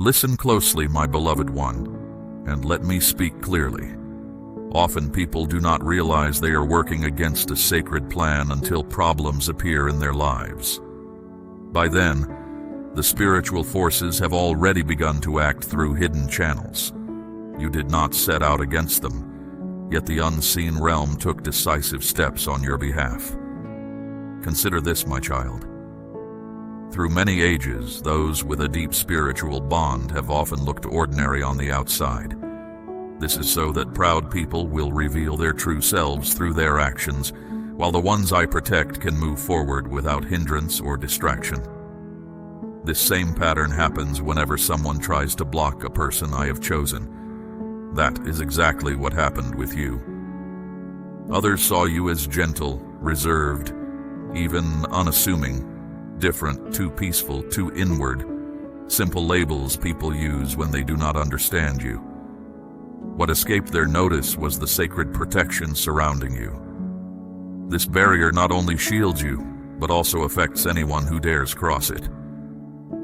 Listen closely, my beloved one, and let me speak clearly. Often people do not realize they are working against a sacred plan until problems appear in their lives. By then, the spiritual forces have already begun to act through hidden channels. You did not set out against them, yet the unseen realm took decisive steps on your behalf. Consider this, my child. Through many ages, those with a deep spiritual bond have often looked ordinary on the outside. This is so that proud people will reveal their true selves through their actions, while the ones I protect can move forward without hindrance or distraction. This same pattern happens whenever someone tries to block a person I have chosen. That is exactly what happened with you. Others saw you as gentle, reserved, even unassuming, different, too peaceful, too inward, simple labels people use when they do not understand you. What escaped their notice was the sacred protection surrounding you. This barrier not only shields you, but also affects anyone who dares cross it.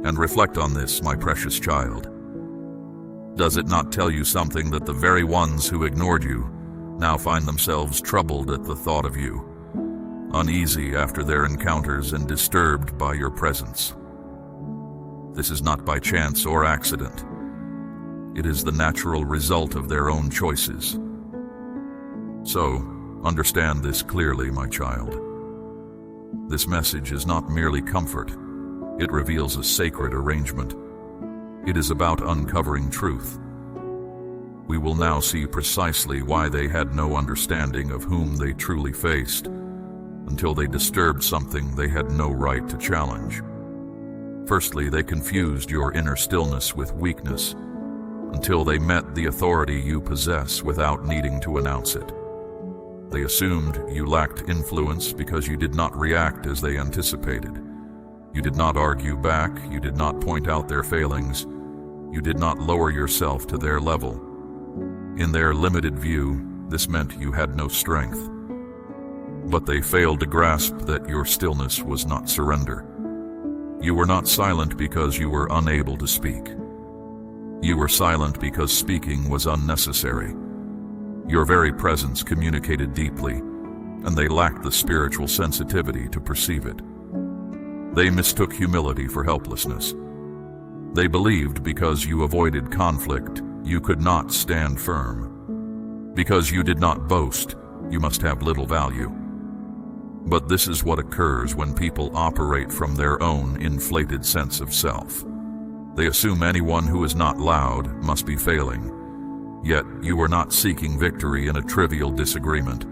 And reflect on this, my precious child. Does it not tell you something that the very ones who ignored you now find themselves troubled at the thought of you, uneasy after their encounters and disturbed by your presence? This is not by chance or accident. It is the natural result of their own choices. So, understand this clearly, my child. This message is not merely comfort. It reveals a sacred arrangement. It is about uncovering truth. We will now see precisely why they had no understanding of whom they truly faced, until they disturbed something they had no right to challenge. Firstly, they confused your inner stillness with weakness, until they met the authority you possess without needing to announce it. They assumed you lacked influence because you did not react as they anticipated. You did not argue back, you did not point out their failings, you did not lower yourself to their level. In their limited view, this meant you had no strength. But they failed to grasp that your stillness was not surrender. You were not silent because you were unable to speak. You were silent because speaking was unnecessary. Your very presence communicated deeply, and they lacked the spiritual sensitivity to perceive it. They mistook humility for helplessness. They believed because you avoided conflict, you could not stand firm. Because you did not boast, you must have little value. But this is what occurs when people operate from their own inflated sense of self. They assume anyone who is not loud must be failing. Yet you were not seeking victory in a trivial disagreement.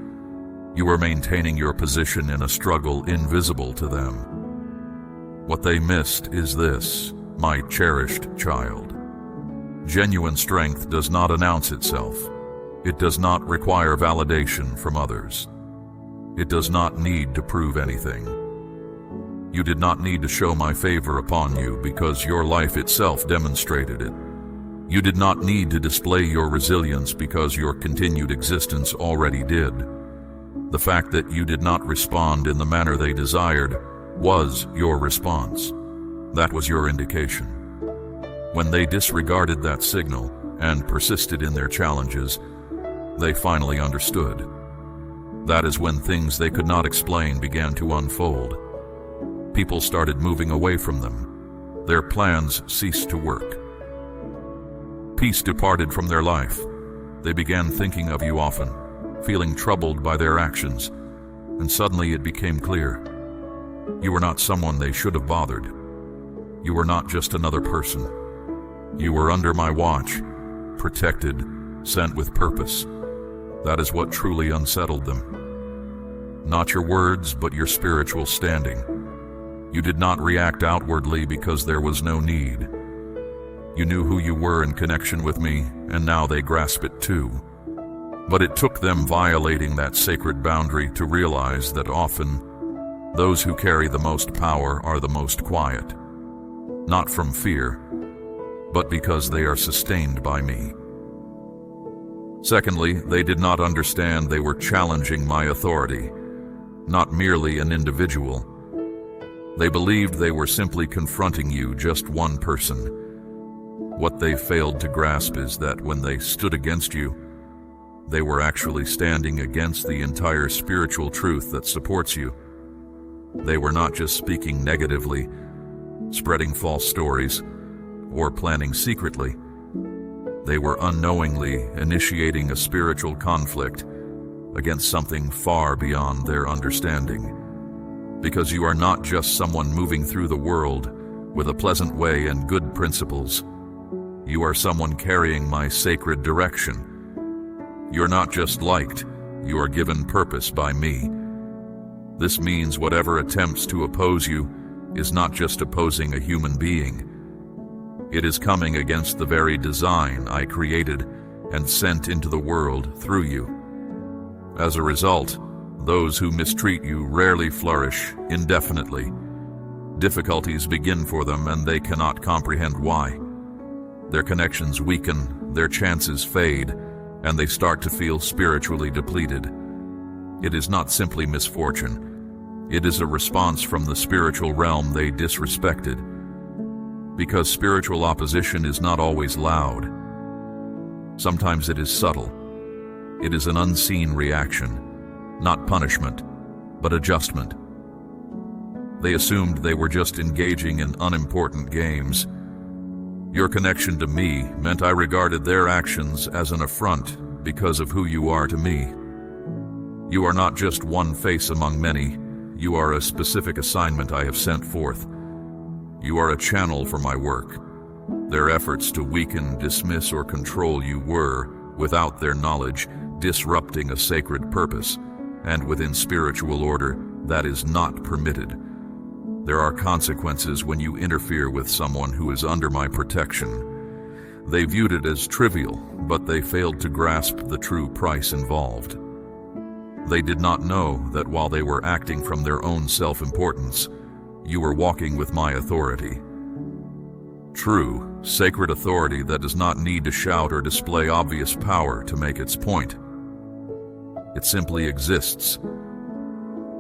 You were maintaining your position in a struggle invisible to them. What they missed is this, my cherished child. Genuine strength does not announce itself. It does not require validation from others. It does not need to prove anything. You did not need to show my favor upon you because your life itself demonstrated it. You did not need to display your resilience because your continued existence already did. The fact that you did not respond in the manner they desired was your response. That was your indication. When they disregarded that signal and persisted in their challenges, they finally understood. That is when things they could not explain began to unfold. People started moving away from them. Their plans ceased to work. Peace departed from their life. They began thinking of you often, feeling troubled by their actions, and suddenly it became clear. You were not someone they should have bothered. You were not just another person. You were under my watch, protected, sent with purpose. That is what truly unsettled them. Not your words, but your spiritual standing. You did not react outwardly because there was no need. You knew who you were in connection with me, and now they grasp it too. But it took them violating that sacred boundary to realize that often those who carry the most power are the most quiet. Not from fear, but because they are sustained by me. Secondly, they did not understand they were challenging my authority, not merely an individual. They believed they were simply confronting you, just one person. What they failed to grasp is that when they stood against you, they were actually standing against the entire spiritual truth that supports you. They were not just speaking negatively, spreading false stories, or planning secretly. They were unknowingly initiating a spiritual conflict against something far beyond their understanding. Because you are not just someone moving through the world with a pleasant way and good principles. You are someone carrying my sacred direction. You're not just liked, you are given purpose by me. This means whatever attempts to oppose you is not just opposing a human being. It is coming against the very design I created and sent into the world through you. As a result, those who mistreat you rarely flourish indefinitely. Difficulties begin for them and they cannot comprehend why. Their connections weaken, their chances fade, and they start to feel spiritually depleted. It is not simply misfortune. It is a response from the spiritual realm they disrespected. Because spiritual opposition is not always loud. Sometimes it is subtle. It is an unseen reaction, not punishment, but adjustment. They assumed they were just engaging in unimportant games. Your connection to me meant I regarded their actions as an affront because of who you are to me. You are not just one face among many. You are a specific assignment I have sent forth. You are a channel for my work. Their efforts to weaken, dismiss, or control you were, without their knowledge, disrupting a sacred purpose, and within spiritual order, that is not permitted. There are consequences when you interfere with someone who is under my protection. They viewed it as trivial, but they failed to grasp the true price involved. They did not know that while they were acting from their own self-importance, you were walking with my authority. True, sacred authority that does not need to shout or display obvious power to make its point. It simply exists.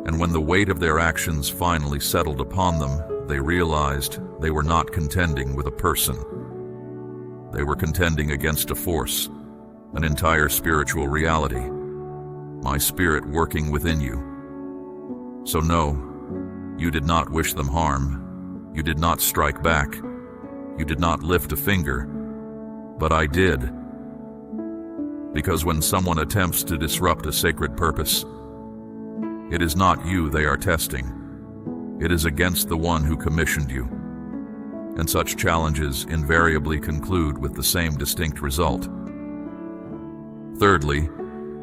And when the weight of their actions finally settled upon them, they realized they were not contending with a person. They were contending against a force, an entire spiritual reality, my spirit working within you. So no, you did not wish them harm. You did not strike back. You did not lift a finger. But I did. Because when someone attempts to disrupt a sacred purpose, it is not you they are testing. It is against the one who commissioned you. And such challenges invariably conclude with the same distinct result. Thirdly,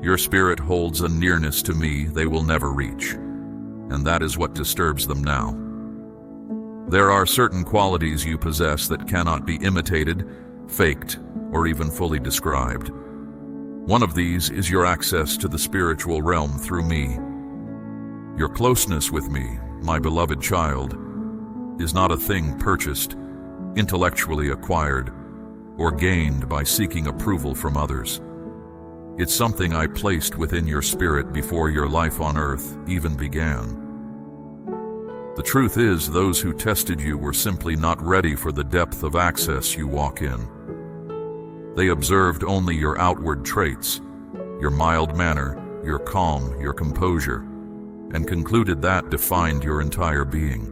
your spirit holds a nearness to me they will never reach, and that is what disturbs them now. There are certain qualities you possess that cannot be imitated, faked, or even fully described. One of these is your access to the spiritual realm through me. Your closeness with me, my beloved child, is not a thing purchased, intellectually acquired, or gained by seeking approval from others. It's something I placed within your spirit before your life on earth even began. The truth is, those who tested you were simply not ready for the depth of access you walk in. They observed only your outward traits, your mild manner, your calm, your composure, and concluded that defined your entire being.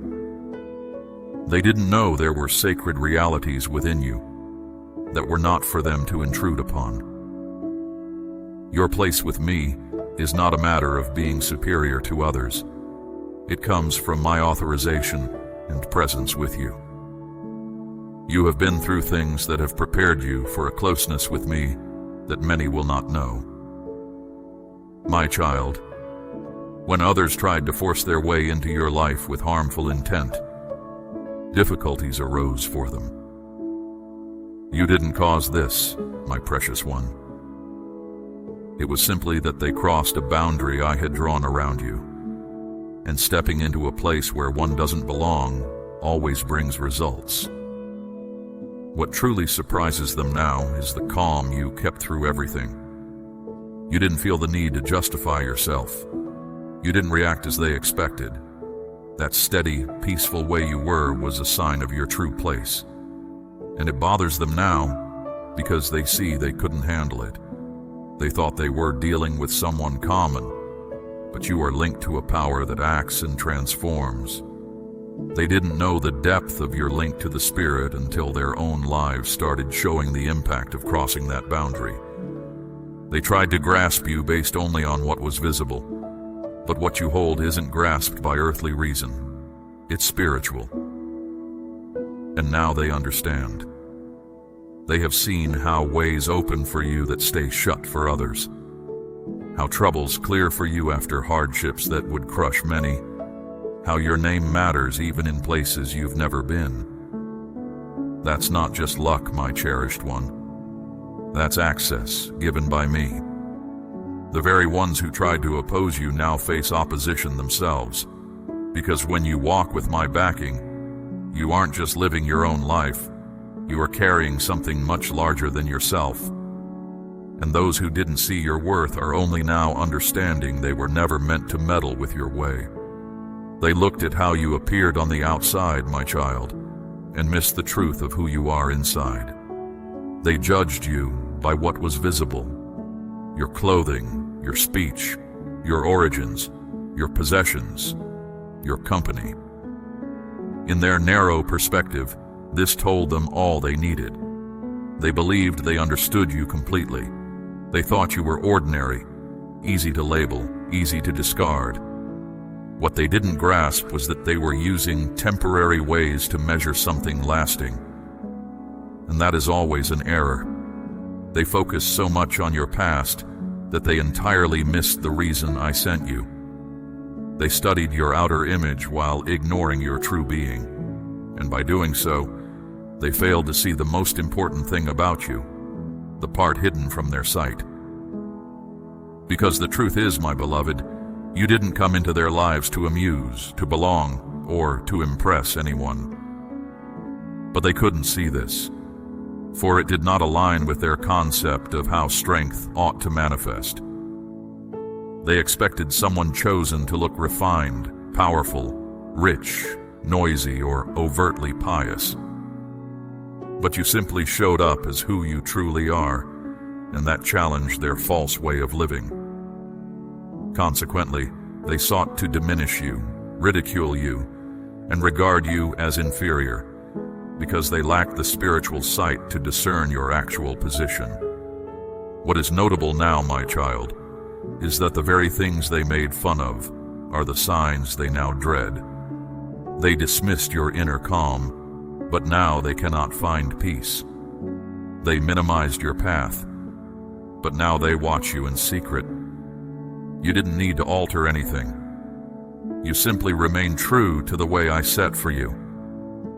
They didn't know there were sacred realities within you that were not for them to intrude upon. Your place with me is not a matter of being superior to others. It comes from my authorization and presence with you. You have been through things that have prepared you for a closeness with me that many will not know. My child, when others tried to force their way into your life with harmful intent, difficulties arose for them. You didn't cause this, my precious one. It was simply that they crossed a boundary I had drawn around you, and stepping into a place where one doesn't belong always brings results. What truly surprises them now is the calm you kept through everything. You didn't feel the need to justify yourself. You didn't react as they expected. That steady, peaceful way you were was a sign of your true place. And it bothers them now because they see they couldn't handle it. They thought they were dealing with someone common, but you are linked to a power that acts and transforms. They didn't know the depth of your link to the spirit until their own lives started showing the impact of crossing that boundary. They tried to grasp you based only on what was visible, but what you hold isn't grasped by earthly reason. It's spiritual. And now they understand. They have seen how ways open for you that stay shut for others, how troubles clear for you after hardships that would crush many, how your name matters even in places you've never been. That's not just luck, my cherished one. That's access given by me. The very ones who tried to oppose you now face opposition themselves, because when you walk with my backing, you aren't just living your own life, you are carrying something much larger than yourself. And those who didn't see your worth are only now understanding they were never meant to meddle with your way. They looked at how you appeared on the outside, my child, and missed the truth of who you are inside. They judged you by what was visible: your clothing, your speech, your origins, your possessions, your company. In their narrow perspective, this told them all they needed. They believed they understood you completely. They thought you were ordinary, easy to label, easy to discard. What they didn't grasp was that they were using temporary ways to measure something lasting. And that is always an error. They focused so much on your past that they entirely missed the reason I sent you. They studied your outer image while ignoring your true being. And by doing so, they failed to see the most important thing about you, the part hidden from their sight. Because the truth is, my beloved, you didn't come into their lives to amuse, to belong, or to impress anyone. But they couldn't see this, for it did not align with their concept of how strength ought to manifest. They expected someone chosen to look refined, powerful, rich, noisy, or overtly pious. But you simply showed up as who you truly are, and that challenged their false way of living. Consequently, they sought to diminish you, ridicule you, and regard you as inferior, because they lacked the spiritual sight to discern your actual position. What is notable now, my child, is that the very things they made fun of are the signs they now dread. They dismissed your inner calm, but now they cannot find peace. They minimized your path, but now they watch you in secret. You didn't need to alter anything. You simply remained true to the way I set for you.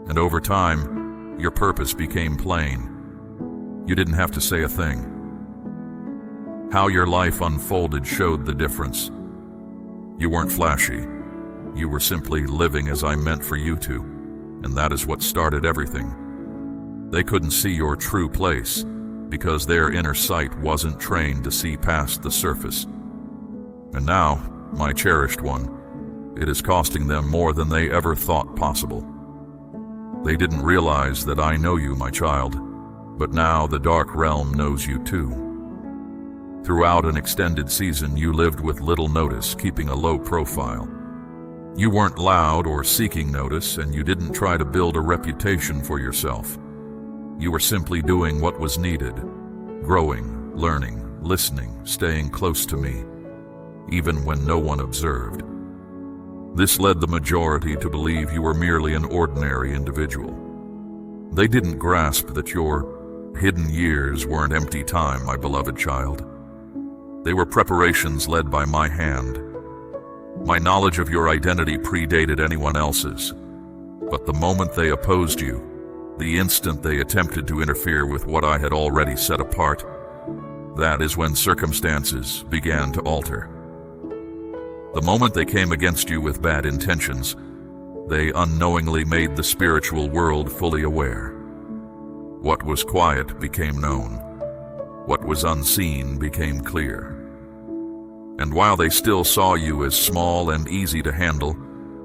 And over time, your purpose became plain. You didn't have to say a thing. How your life unfolded showed the difference. You weren't flashy. You were simply living as I meant for you to. And that is what started everything. They couldn't see your true place because their inner sight wasn't trained to see past the surface. And now, my cherished one, it is costing them more than they ever thought possible. They didn't realize that I know you, my child, but now the dark realm knows you too. Throughout an extended season, you lived with little notice, keeping a low profile. You weren't loud or seeking notice, and you didn't try to build a reputation for yourself. You were simply doing what was needed, growing, learning, listening, staying close to me, even when no one observed. This led the majority to believe you were merely an ordinary individual. They didn't grasp that your hidden years weren't empty time, my beloved child. They were preparations led by my hand. My knowledge of your identity predated anyone else's, but the moment they opposed you, the instant they attempted to interfere with what I had already set apart, that is when circumstances began to alter. The moment they came against you with bad intentions, they unknowingly made the spiritual world fully aware. What was quiet became known. What was unseen became clear. And while they still saw you as small and easy to handle,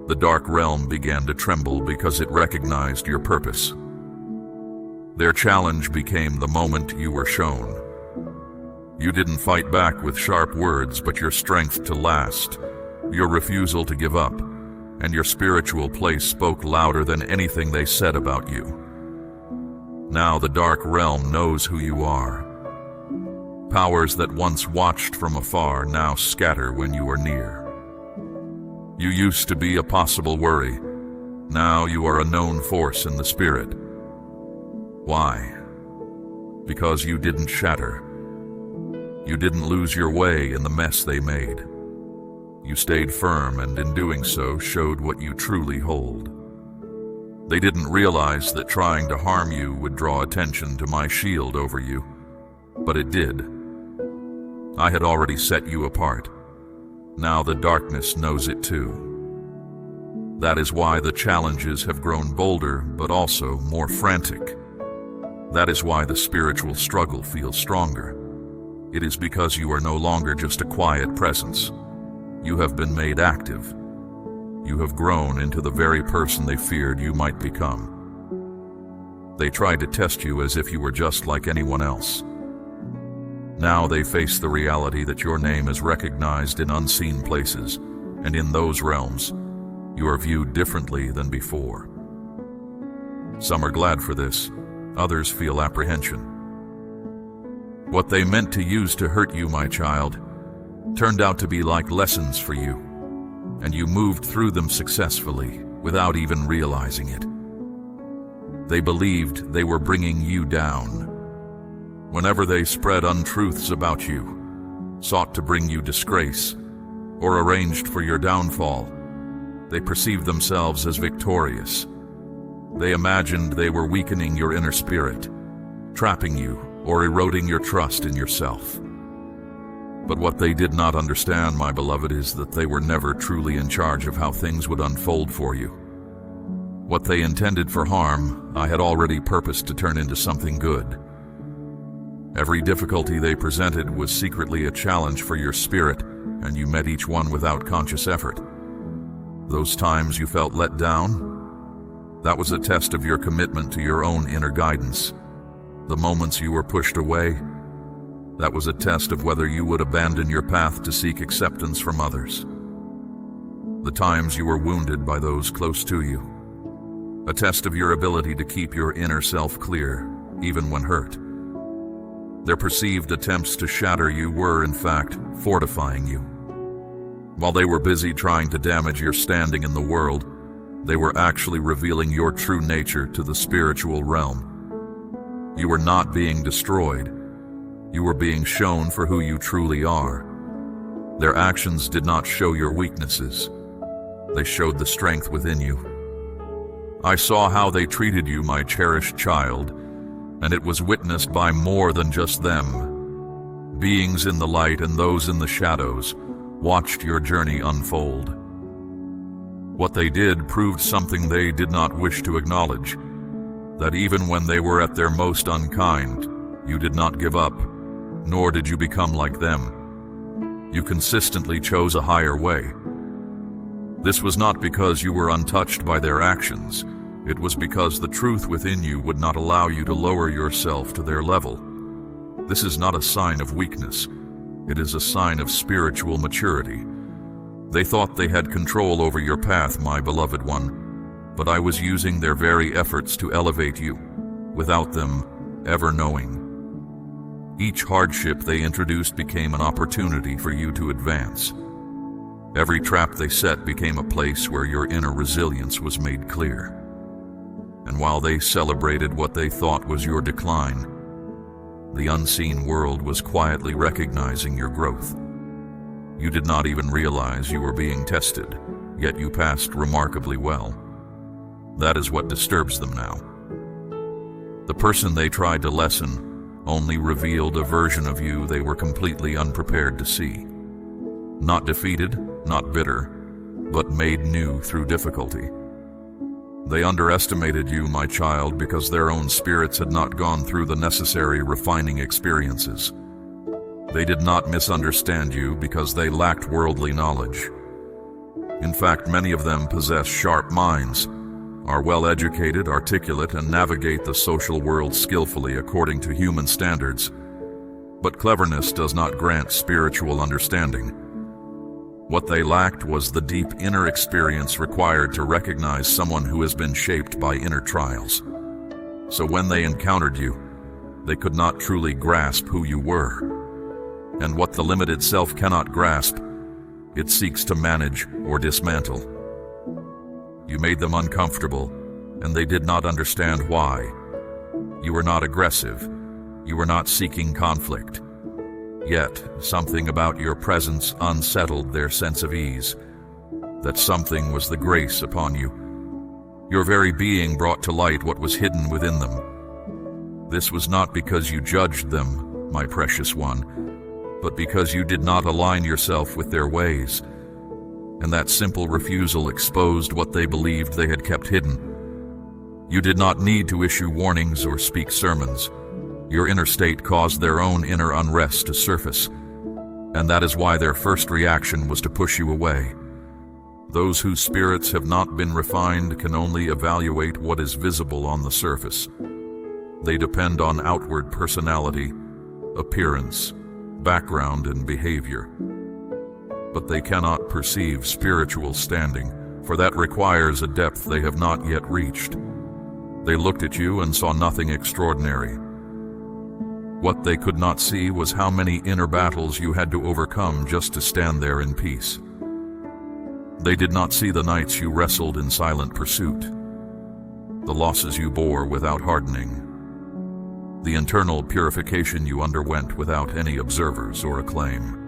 the dark realm began to tremble because it recognized your purpose. Their challenge became the moment you were shown. You didn't fight back with sharp words, but your strength to last, your refusal to give up, and your spiritual place spoke louder than anything they said about you. Now the dark realm knows who you are. Powers that once watched from afar now scatter when you are near. You used to be a possible worry. Now you are a known force in the spirit. Why? Because you didn't shatter. You didn't lose your way in the mess they made. You stayed firm, and in doing so showed what you truly hold. They didn't realize that trying to harm you would draw attention to my shield over you, but it did. I had already set you apart. Now the darkness knows it too. That is why the challenges have grown bolder, but also more frantic. That is why the spiritual struggle feels stronger. It is because you are no longer just a quiet presence. You have been made active. You have grown into the very person they feared you might become. They tried to test you as if you were just like anyone else. Now they face the reality that your name is recognized in unseen places, and in those realms, you are viewed differently than before. Some are glad for this, others feel apprehension. What they meant to use to hurt you, my child, turned out to be like lessons for you, and you moved through them successfully without even realizing it. They believed they were bringing you down. Whenever they spread untruths about you, sought to bring you disgrace, or arranged for your downfall, they perceived themselves as victorious. They imagined they were weakening your inner spirit, trapping you, or eroding your trust in yourself. But what they did not understand, my beloved, is that they were never truly in charge of how things would unfold for you. What they intended for harm, I had already purposed to turn into something good. Every difficulty they presented was secretly a challenge for your spirit, and you met each one without conscious effort. Those times you felt let down, that was a test of your commitment to your own inner guidance. The moments you were pushed away, that was a test of whether you would abandon your path to seek acceptance from others. The times you were wounded by those close to you, a test of your ability to keep your inner self clear, even when hurt. Their perceived attempts to shatter you were, in fact, fortifying you. While they were busy trying to damage your standing in the world, they were actually revealing your true nature to the spiritual realm. You were not being destroyed. You were being shown for who you truly are. Their actions did not show your weaknesses. They showed the strength within you. I saw how they treated you, my cherished child, and it was witnessed by more than just them. Beings in the light and those in the shadows watched your journey unfold. What they did proved something they did not wish to acknowledge, that even when they were at their most unkind, you did not give up, nor did you become like them. You consistently chose a higher way. This was not because you were untouched by their actions. It was because the truth within you would not allow you to lower yourself to their level. This is not a sign of weakness. It is a sign of spiritual maturity. They thought they had control over your path, my beloved one, but I was using their very efforts to elevate you, without them ever knowing. Each hardship they introduced became an opportunity for you to advance. Every trap they set became a place where your inner resilience was made clear. And while they celebrated what they thought was your decline, the unseen world was quietly recognizing your growth. You did not even realize you were being tested, yet you passed remarkably well. That is what disturbs them now. The person they tried to lessen only revealed a version of you they were completely unprepared to see. Not defeated, not bitter, but made new through difficulty. They underestimated you, my child, because their own spirits had not gone through the necessary refining experiences. They did not misunderstand you because they lacked worldly knowledge. In fact, many of them possess sharp minds, are well-educated, articulate, and navigate the social world skillfully according to human standards. But cleverness does not grant spiritual understanding. What they lacked was the deep inner experience required to recognize someone who has been shaped by inner trials. So when they encountered you, they could not truly grasp who you were. And what the limited self cannot grasp, it seeks to manage or dismantle. You made them uncomfortable, and they did not understand why. You were not aggressive. You were not seeking conflict. Yet, something about your presence unsettled their sense of ease. That something was the grace upon you. Your very being brought to light what was hidden within them. This was not because you judged them, my precious one, but because you did not align yourself with their ways. And that simple refusal exposed what they believed they had kept hidden. You did not need to issue warnings or speak sermons. Your inner state caused their own inner unrest to surface, and that is why their first reaction was to push you away. Those whose spirits have not been refined can only evaluate what is visible on the surface. They depend on outward personality, appearance, background, and behavior. But they cannot perceive spiritual standing, for that requires a depth they have not yet reached. They looked at you and saw nothing extraordinary. What they could not see was how many inner battles you had to overcome just to stand there in peace. They did not see the nights you wrestled in silent pursuit, the losses you bore without hardening, the internal purification you underwent without any observers or acclaim.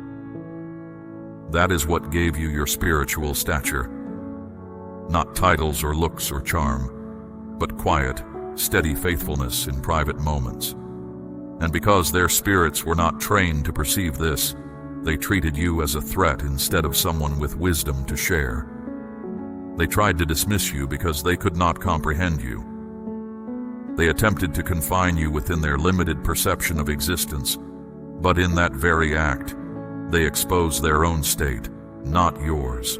That is what gave you your spiritual stature. Not titles or looks or charm, but quiet, steady faithfulness in private moments. And because their spirits were not trained to perceive this, they treated you as a threat instead of someone with wisdom to share. They tried to dismiss you because they could not comprehend you. They attempted to confine you within their limited perception of existence, but in that very act, they exposed their own state, not yours.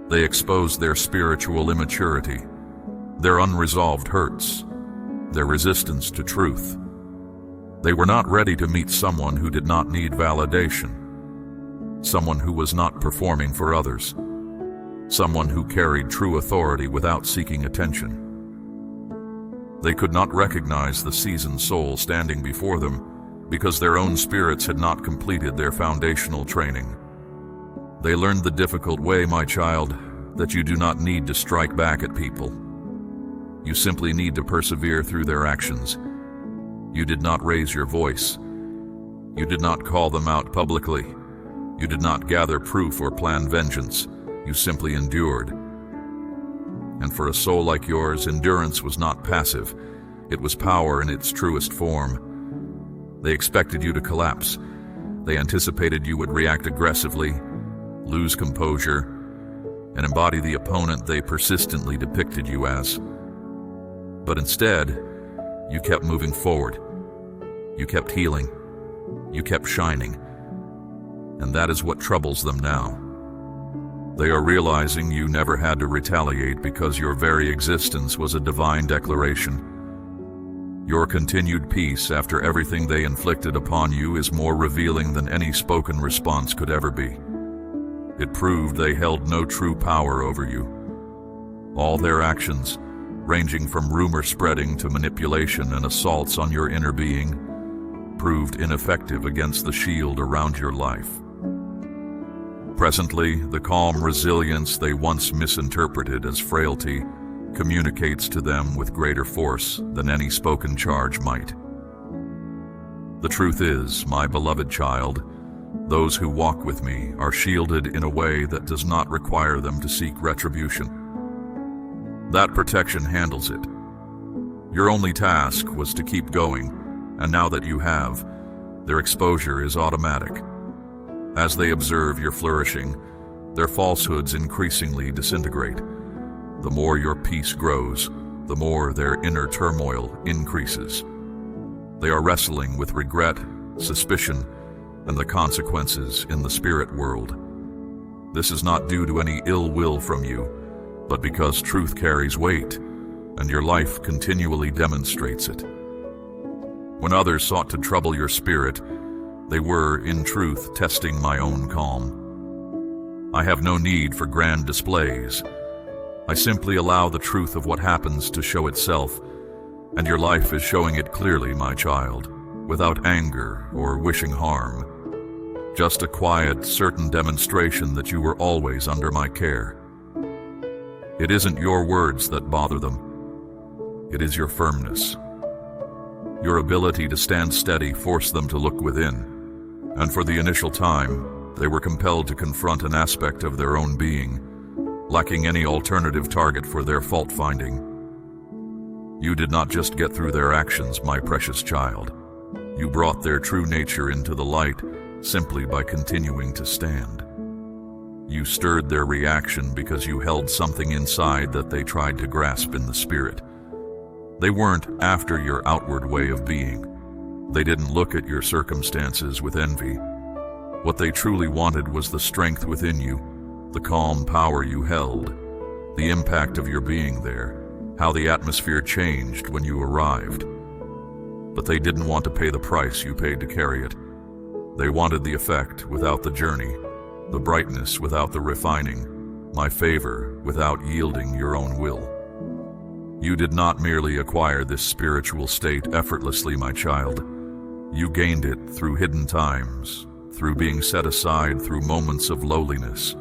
They exposed their spiritual immaturity, their unresolved hurts, their resistance to truth. They were not ready to meet someone who did not need validation, someone who was not performing for others, someone who carried true authority without seeking attention. They could not recognize the seasoned soul standing before them because their own spirits had not completed their foundational training. They learned the difficult way, my child, that you do not need to strike back at people. You simply need to persevere through their actions. You did not raise your voice. You did not call them out publicly. You did not gather proof or plan vengeance. You simply endured. And for a soul like yours, endurance was not passive. It was power in its truest form. They expected you to collapse. They anticipated you would react aggressively, lose composure, and embody the opponent they persistently depicted you as. But instead, you kept moving forward. You kept healing. You kept shining. And that is what troubles them now. They are realizing you never had to retaliate because your very existence was a divine declaration. Your continued peace after everything they inflicted upon you is more revealing than any spoken response could ever be. It proved they held no true power over you. All their actions, ranging from rumor spreading to manipulation and assaults on your inner being, proved ineffective against the shield around your life. Presently, the calm resilience they once misinterpreted as frailty communicates to them with greater force than any spoken charge might. The truth is, my beloved child, those who walk with me are shielded in a way that does not require them to seek retribution. That protection handles it. Your only task was to keep going, and now that you have, their exposure is automatic. As they observe your flourishing, their falsehoods increasingly disintegrate. The more your peace grows, the more their inner turmoil increases. They are wrestling with regret, suspicion, and the consequences in the spirit world. This is not due to any ill will from you, but because truth carries weight, and your life continually demonstrates it. When others sought to trouble your spirit, they were, in truth, testing my own calm. I have no need for grand displays. I simply allow the truth of what happens to show itself, and your life is showing it clearly, my child, without anger or wishing harm. Just a quiet, certain demonstration that you were always under my care. It isn't your words that bother them. It is your firmness. Your ability to stand steady forced them to look within, and for the initial time, they were compelled to confront an aspect of their own being, lacking any alternative target for their fault-finding. You did not just get through their actions, my precious child. You brought their true nature into the light simply by continuing to stand. You stirred their reaction because you held something inside that they tried to grasp in the spirit. They weren't after your outward way of being. They didn't look at your circumstances with envy. What they truly wanted was the strength within you, the calm power you held, the impact of your being there, how the atmosphere changed when you arrived. But they didn't want to pay the price you paid to carry it. They wanted the effect without the journey, the brightness without the refining, my favor without yielding your own will. You did not merely acquire this spiritual state effortlessly, my child. You gained it through hidden times, through being set aside, through moments of lowliness,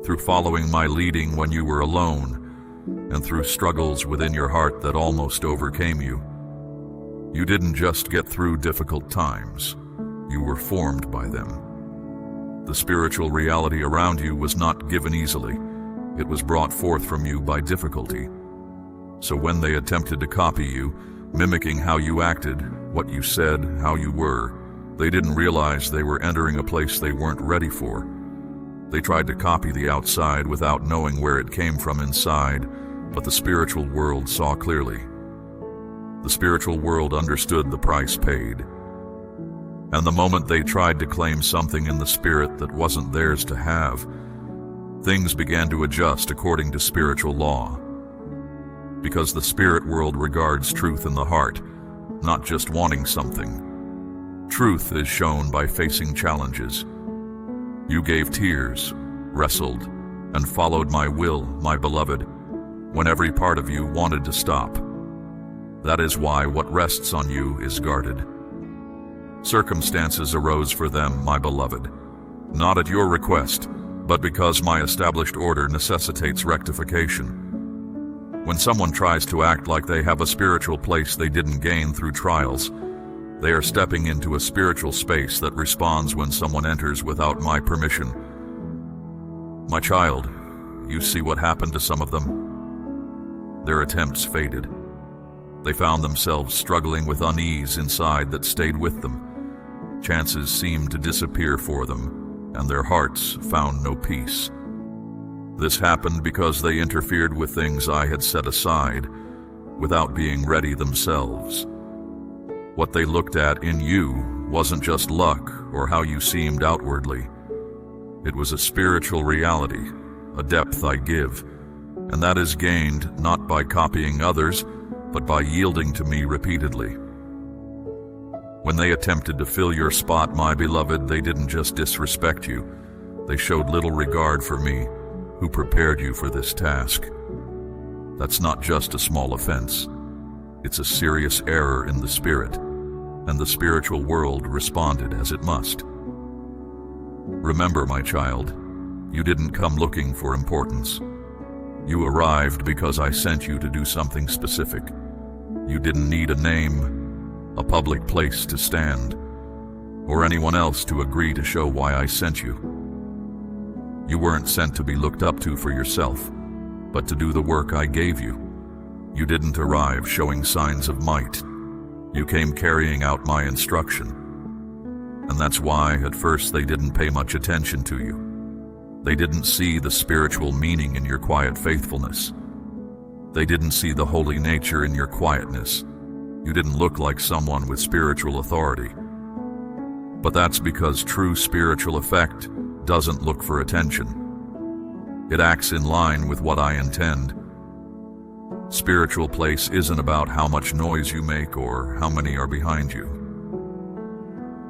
through following my leading when you were alone, and through struggles within your heart that almost overcame you. You didn't just get through difficult times, you were formed by them. The spiritual reality around you was not given easily. It was brought forth from you by difficulty. So when they attempted to copy you, mimicking how you acted, what you said, how you were, they didn't realize they were entering a place they weren't ready for. They tried to copy the outside without knowing where it came from inside, but the spiritual world saw clearly. The spiritual world understood the price paid. And the moment they tried to claim something in the spirit that wasn't theirs to have, things began to adjust according to spiritual law. Because the spirit world regards truth in the heart, not just wanting something. Truth is shown by facing challenges. You gave tears, wrestled, and followed my will, my beloved, when every part of you wanted to stop. That is why what rests on you is guarded. Circumstances arose for them, my beloved, not at your request, but because my established order necessitates rectification. When someone tries to act like they have a spiritual place they didn't gain through trials, they are stepping into a spiritual space that responds when someone enters without my permission. My child, you see what happened to some of them? Their attempts faded. They found themselves struggling with unease inside that stayed with them. Chances seemed to disappear for them, and their hearts found no peace. This happened because they interfered with things I had set aside, without being ready themselves. What they looked at in you wasn't just luck or how you seemed outwardly. It was a spiritual reality, a depth I give, and that is gained not by copying others, but by yielding to me repeatedly. When they attempted to fill your spot, my beloved, they didn't just disrespect you. They showed little regard for me, who prepared you for this task. That's not just a small offense. It's a serious error in the spirit, and the spiritual world responded as it must. Remember, my child, you didn't come looking for importance. You arrived because I sent you to do something specific. You didn't need a name, a public place to stand, or anyone else to agree to show why I sent you. You weren't sent to be looked up to for yourself, but to do the work I gave you. You didn't arrive showing signs of might. You came carrying out my instruction. And that's why, at first, they didn't pay much attention to you. They didn't see the spiritual meaning in your quiet faithfulness. They didn't see the holy nature in your quietness. You didn't look like someone with spiritual authority. But that's because true spiritual effect doesn't look for attention. It acts in line with what I intend. Spiritual place isn't about how much noise you make or how many are behind you.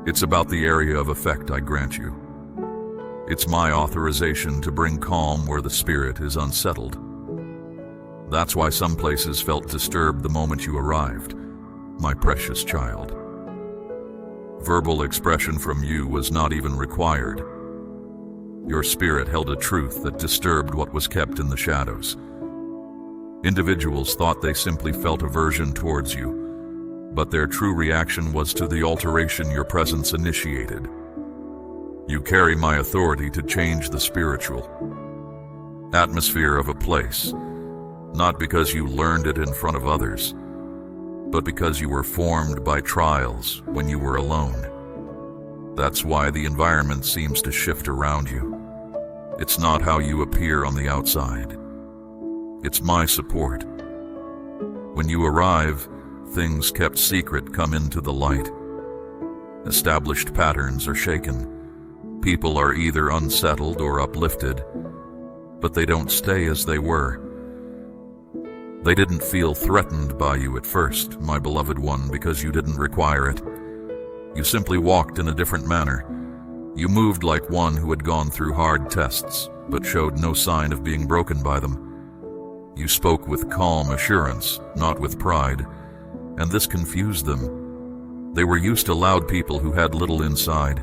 It's about the area of effect I grant you. It's my authorization to bring calm where the spirit is unsettled. That's why some places felt disturbed the moment you arrived, my precious child. Verbal expression from you was not even required. Your spirit held a truth that disturbed what was kept in the shadows. Individuals thought they simply felt aversion towards you, but their true reaction was to the alteration your presence initiated. You carry my authority to change the spiritual atmosphere of a place, not because you learned it in front of others, but because you were formed by trials when you were alone. That's why the environment seems to shift around you. It's not how you appear on the outside. It's my support. When you arrive, things kept secret come into the light. Established patterns are shaken. People are either unsettled or uplifted, but they don't stay as they were. They didn't feel threatened by you at first, my beloved one, because you didn't require it. You simply walked in a different manner. You moved like one who had gone through hard tests, but showed no sign of being broken by them. You spoke with calm assurance, not with pride, and this confused them. They were used to loud people who had little inside,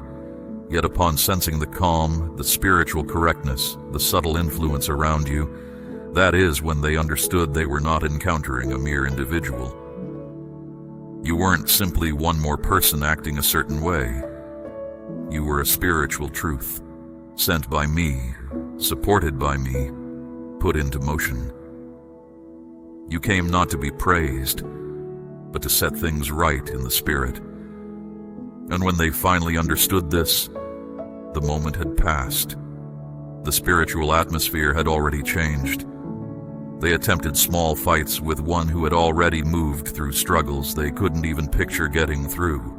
yet upon sensing the calm, the spiritual correctness, the subtle influence around you, that is when they understood they were not encountering a mere individual. You weren't simply one more person acting a certain way. You were a spiritual truth, sent by me, supported by me, put into motion. You came not to be praised, but to set things right in the spirit. And when they finally understood this, the moment had passed. The spiritual atmosphere had already changed. They attempted small fights with one who had already moved through struggles they couldn't even picture getting through.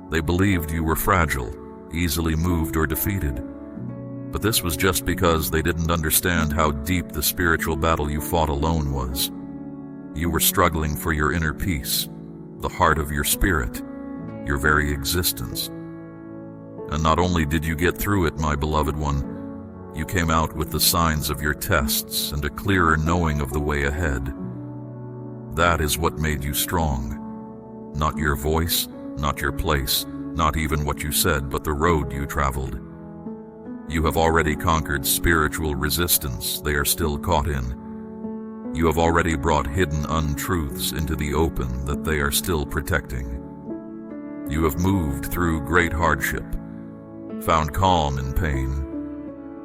They believed you were fragile, easily moved or defeated. But this was just because they didn't understand how deep the spiritual battle you fought alone was. You were struggling for your inner peace, the heart of your spirit, your very existence. And not only did you get through it, my beloved one, you came out with the signs of your tests and a clearer knowing of the way ahead. That is what made you strong. Not your voice, not your place, not even what you said, but the road you traveled. You have already conquered spiritual resistance they are still caught in. You have already brought hidden untruths into the open that they are still protecting. You have moved through great hardship, found calm in pain,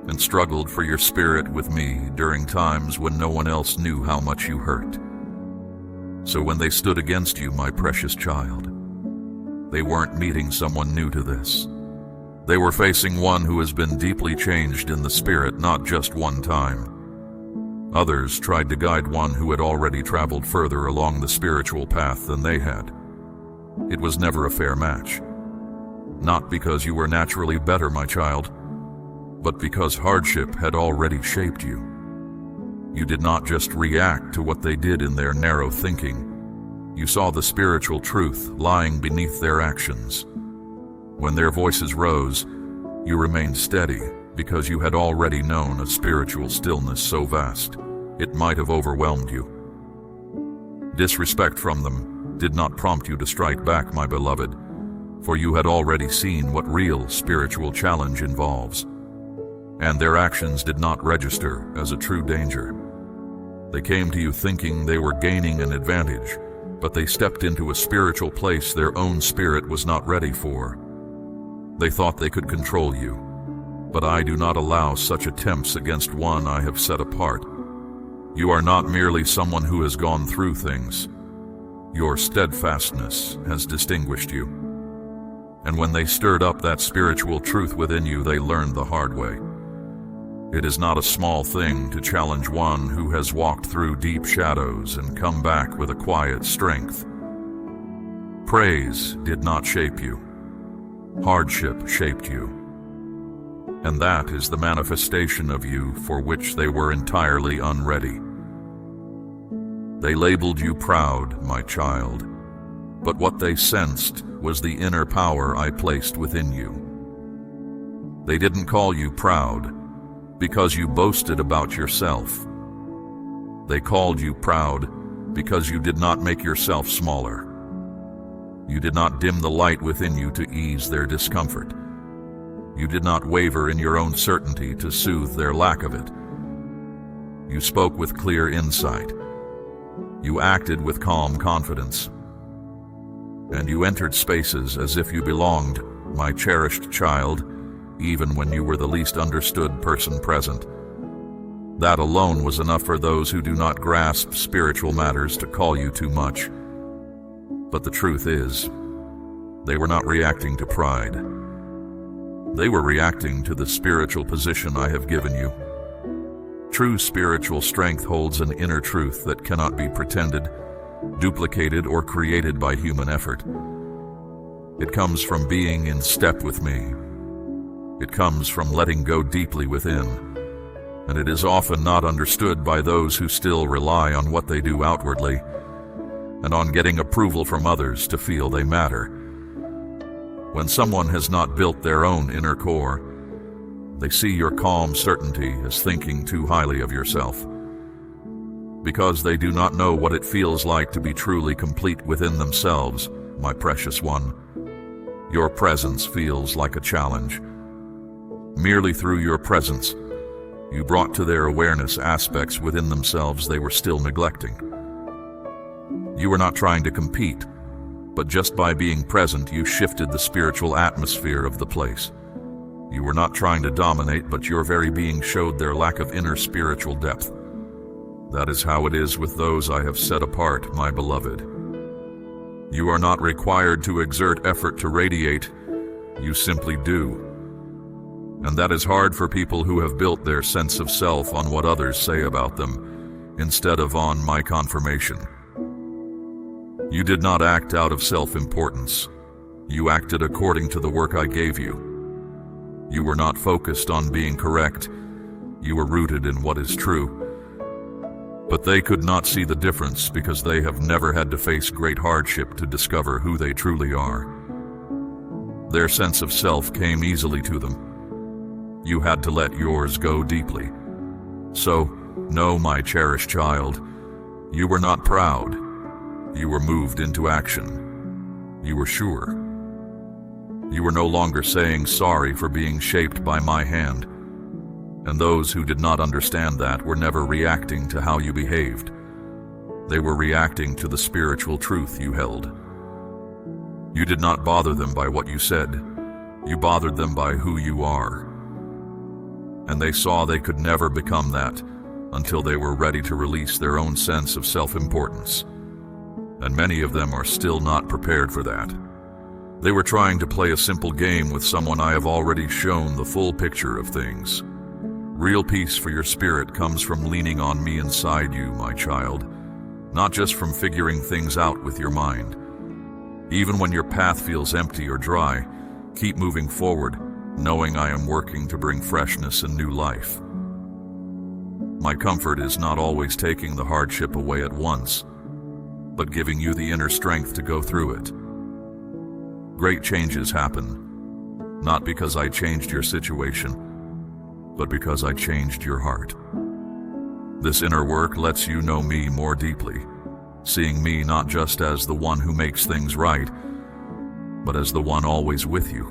and struggled for your spirit with me during times when no one else knew how much you hurt. So when they stood against you, my precious child, they weren't meeting someone new to this. They were facing one who has been deeply changed in the spirit, not just one time. Others tried to guide one who had already traveled further along the spiritual path than they had. It was never a fair match. Not because you were naturally better, my child, but because hardship had already shaped you. You did not just react to what they did in their narrow thinking. You saw the spiritual truth lying beneath their actions. When their voices rose, you remained steady because you had already known a spiritual stillness so vast, it might have overwhelmed you. Disrespect from them did not prompt you to strike back, my beloved, for you had already seen what real spiritual challenge involves. And their actions did not register as a true danger. They came to you thinking they were gaining an advantage, but they stepped into a spiritual place their own spirit was not ready for. They thought they could control you, but I do not allow such attempts against one I have set apart. You are not merely someone who has gone through things. Your steadfastness has distinguished you. And when they stirred up that spiritual truth within you, they learned the hard way. It is not a small thing to challenge one who has walked through deep shadows and come back with a quiet strength. Praise did not shape you. Hardship shaped you. And that is the manifestation of you for which they were entirely unready. They labeled you proud, my child, but what they sensed was the inner power I placed within you. They didn't call you proud because you boasted about yourself. They called you proud because you did not make yourself smaller. You did not dim the light within you to ease their discomfort. You did not waver in your own certainty to soothe their lack of it. You spoke with clear insight. You acted with calm confidence. And you entered spaces as if you belonged, my cherished child, even when you were the least understood person present. That alone was enough for those who do not grasp spiritual matters to call you too much. But the truth is, they were not reacting to pride. They were reacting to the spiritual position I have given you. True spiritual strength holds an inner truth that cannot be pretended, duplicated, or created by human effort. It comes from being in step with me. It comes from letting go deeply within. And it is often not understood by those who still rely on what they do outwardly and on getting approval from others to feel they matter. When someone has not built their own inner core, they see your calm certainty as thinking too highly of yourself. Because they do not know what it feels like to be truly complete within themselves, my precious one, your presence feels like a challenge. Merely through your presence, you brought to their awareness aspects within themselves they were still neglecting. You were not trying to compete, but just by being present, you shifted the spiritual atmosphere of the place. You were not trying to dominate, but your very being showed their lack of inner spiritual depth. That is how it is with those I have set apart, my beloved. You are not required to exert effort to radiate, you simply do. And that is hard for people who have built their sense of self on what others say about them, instead of on my confirmation. You did not act out of self-importance. You acted according to the work I gave you. You were not focused on being correct. You were rooted in what is true. But they could not see the difference because they have never had to face great hardship to discover who they truly are. Their sense of self came easily to them. You had to let yours go deeply. So, no, my cherished child, you were not proud. You were moved into action. You were sure. You were no longer saying sorry for being shaped by my hand. And those who did not understand that were never reacting to how you behaved. They were reacting to the spiritual truth you held. You did not bother them by what you said. You bothered them by who you are. And they saw they could never become that until they were ready to release their own sense of self-importance. And many of them are still not prepared for that. They were trying to play a simple game with someone I have already shown the full picture of things. Real peace for your spirit comes from leaning on me inside you, my child, not just from figuring things out with your mind. Even when your path feels empty or dry, keep moving forward, knowing I am working to bring freshness and new life. My comfort is not always taking the hardship away at once, but giving you the inner strength to go through it. Great changes happen, not because I changed your situation, but because I changed your heart. This inner work lets you know me more deeply, seeing me not just as the one who makes things right, but as the one always with you,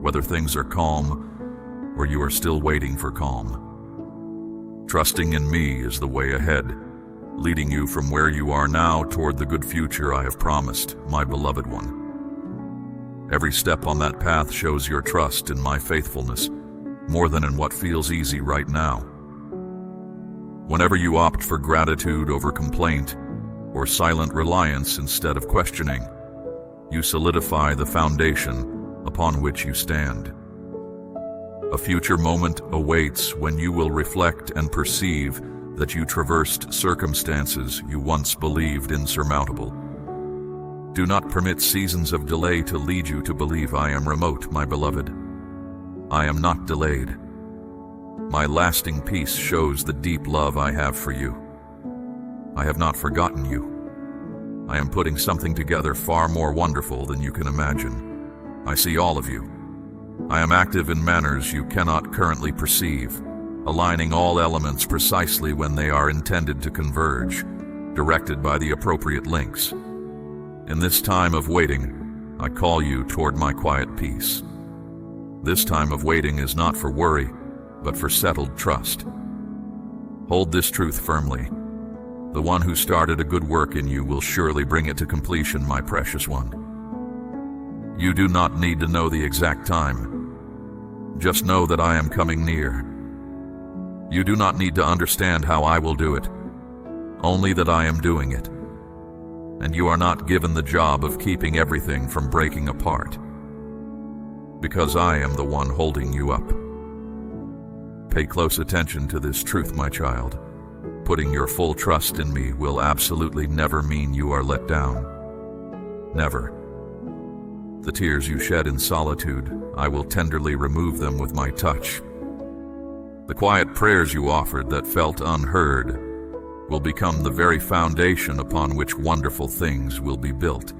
whether things are calm or you are still waiting for calm. Trusting in me is the way ahead, leading you from where you are now toward the good future I have promised, my beloved one. Every step on that path shows your trust in my faithfulness, more than in what feels easy right now. Whenever you opt for gratitude over complaint, or silent reliance instead of questioning, you solidify the foundation upon which you stand. A future moment awaits when you will reflect and perceive that you traversed circumstances you once believed insurmountable. Do not permit seasons of delay to lead you to believe I am remote, my beloved. I am not delayed. My lasting peace shows the deep love I have for you. I have not forgotten you. I am putting something together far more wonderful than you can imagine. I see all of you. I am active in manners you cannot currently perceive, aligning all elements precisely when they are intended to converge, directed by the appropriate links. In this time of waiting, I call you toward my quiet peace. This time of waiting is not for worry, but for settled trust. Hold this truth firmly. The one who started a good work in you will surely bring it to completion, my precious one. You do not need to know the exact time. Just know that I am coming near. You do not need to understand how I will do it, only that I am doing it. And you are not given the job of keeping everything from breaking apart, because I am the one holding you up. Pay close attention to this truth, my child. Putting your full trust in me will absolutely never mean you are let down. Never. The tears you shed in solitude, I will tenderly remove them with my touch. The quiet prayers you offered that felt unheard will become the very foundation upon which wonderful things will be built.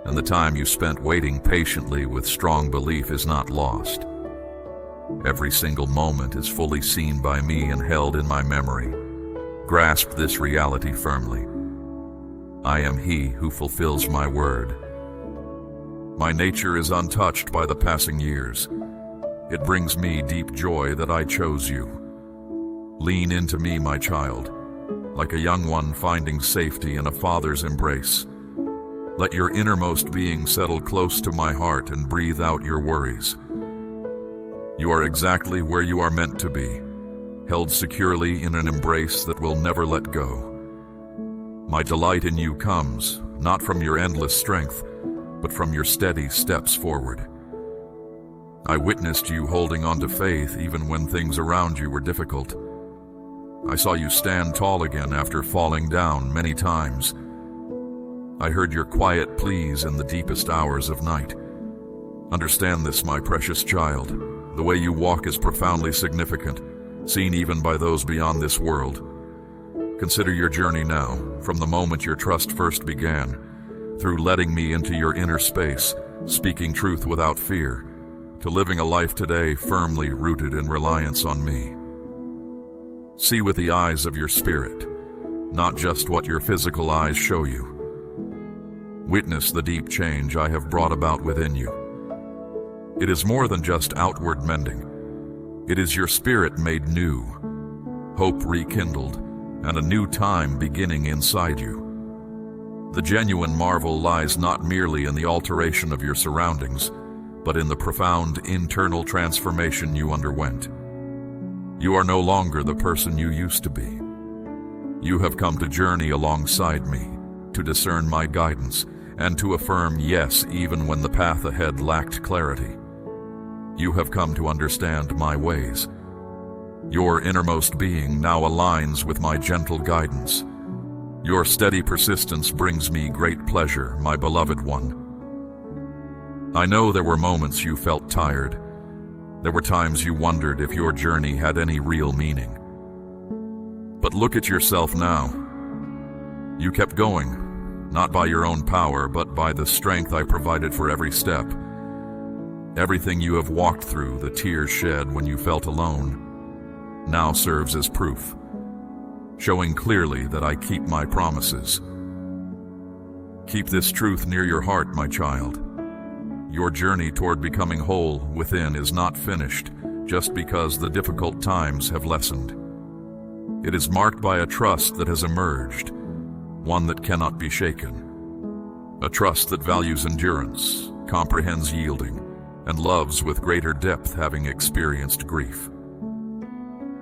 And the time you spent waiting patiently with strong belief is not lost. Every single moment is fully seen by me and held in my memory. Grasp this reality firmly. I am He who fulfills my word. My nature is untouched by the passing years. It brings me deep joy that I chose you. Lean into me, my child, like a young one finding safety in a father's embrace. Let your innermost being settle close to my heart and breathe out your worries. You are exactly where you are meant to be, held securely in an embrace that will never let go. My delight in you comes, not from your endless strength, but from your steady steps forward. I witnessed you holding on to faith even when things around you were difficult. I saw you stand tall again after falling down many times. I heard your quiet pleas in the deepest hours of night. Understand this, my precious child. The way you walk is profoundly significant, seen even by those beyond this world. Consider your journey now, from the moment your trust first began, through letting me into your inner space, speaking truth without fear, to living a life today firmly rooted in reliance on me. See with the eyes of your spirit, not just what your physical eyes show you. Witness the deep change I have brought about within you. It is more than just outward mending. It is your spirit made new, hope rekindled, and a new time beginning inside you. The genuine marvel lies not merely in the alteration of your surroundings, but in the profound internal transformation you underwent. You are no longer the person you used to be. You have come to journey alongside me, to discern my guidance, and to affirm yes even when the path ahead lacked clarity. You have come to understand my ways. Your innermost being now aligns with my gentle guidance. Your steady persistence brings me great pleasure, my beloved one. I know there were moments you felt tired. There were times you wondered if your journey had any real meaning. But look at yourself now. You kept going, not by your own power, but by the strength I provided for every step. Everything you have walked through, the tears shed when you felt alone, now serves as proof, showing clearly that I keep my promises. Keep this truth near your heart, my child. Your journey toward becoming whole within is not finished just because the difficult times have lessened. It is marked by a trust that has emerged, one that cannot be shaken. A trust that values endurance, comprehends yielding, and loves with greater depth having experienced grief.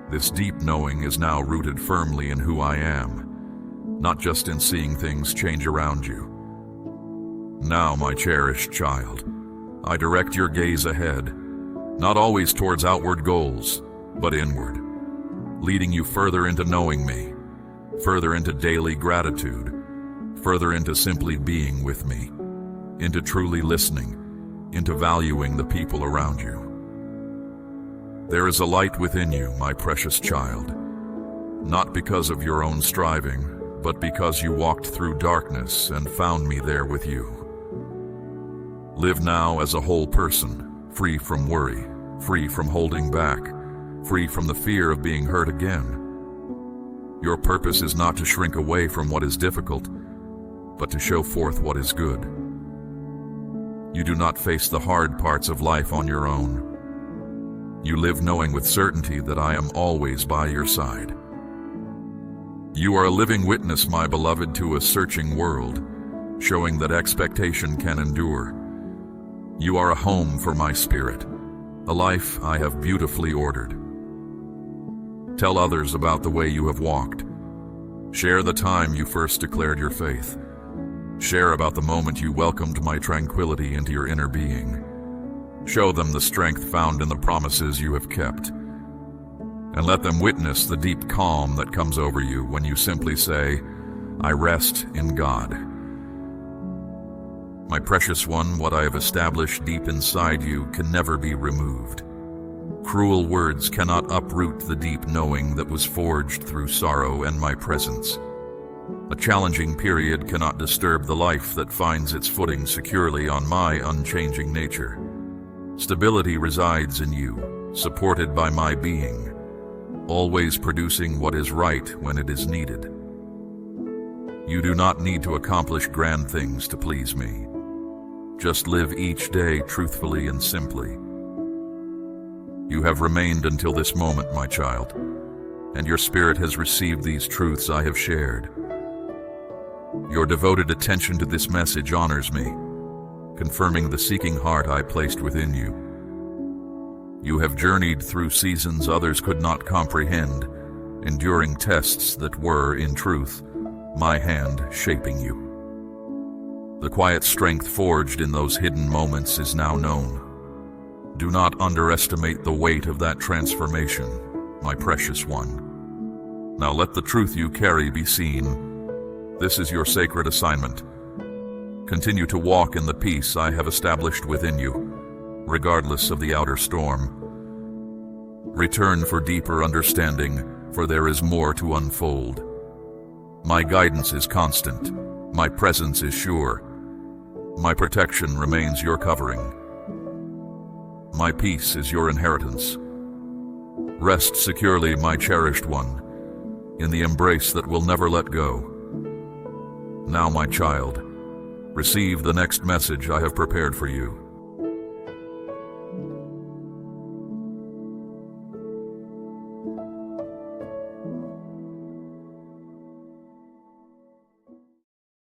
This deep knowing is now rooted firmly in who I am, not just in seeing things change around you. Now, my cherished child, I direct your gaze ahead, not always towards outward goals, but inward, leading you further into knowing me, further into daily gratitude, further into simply being with me, into truly listening, into valuing the people around you. There is a light within you, my precious child, not because of your own striving, but because you walked through darkness and found me there with you. Live now as a whole person, free from worry, free from holding back, free from the fear of being hurt again. Your purpose is not to shrink away from what is difficult, but to show forth what is good. You do not face the hard parts of life on your own. You live knowing with certainty that I am always by your side. You are a living witness, my beloved, to a searching world, showing that expectation can endure. You are a home for my spirit, a life I have beautifully ordered. Tell others about the way you have walked. Share the time you first declared your faith. Share about the moment you welcomed my tranquility into your inner being. Show them the strength found in the promises you have kept. And let them witness the deep calm that comes over you when you simply say, I rest in God. My precious one, what I have established deep inside you can never be removed. Cruel words cannot uproot the deep knowing that was forged through sorrow and my presence. A challenging period cannot disturb the life that finds its footing securely on my unchanging nature. Stability resides in you, supported by my being, always producing what is right when it is needed. You do not need to accomplish grand things to please me. Just live each day truthfully and simply. You have remained until this moment, my child, and your spirit has received these truths I have shared. Your devoted attention to this message honors me, confirming the seeking heart I placed within you. You have journeyed through seasons others could not comprehend, enduring tests that were, in truth, my hand shaping you. The quiet strength forged in those hidden moments is now known. Do not underestimate the weight of that transformation, my precious one. Now let the truth you carry be seen. This is your sacred assignment. Continue to walk in the peace I have established within you, regardless of the outer storm. Return for deeper understanding, for there is more to unfold. My guidance is constant. My presence is sure. My protection remains your covering. My peace is your inheritance. Rest securely, my cherished one, in the embrace that will never let go. Now, my child, receive the next message I have prepared for you.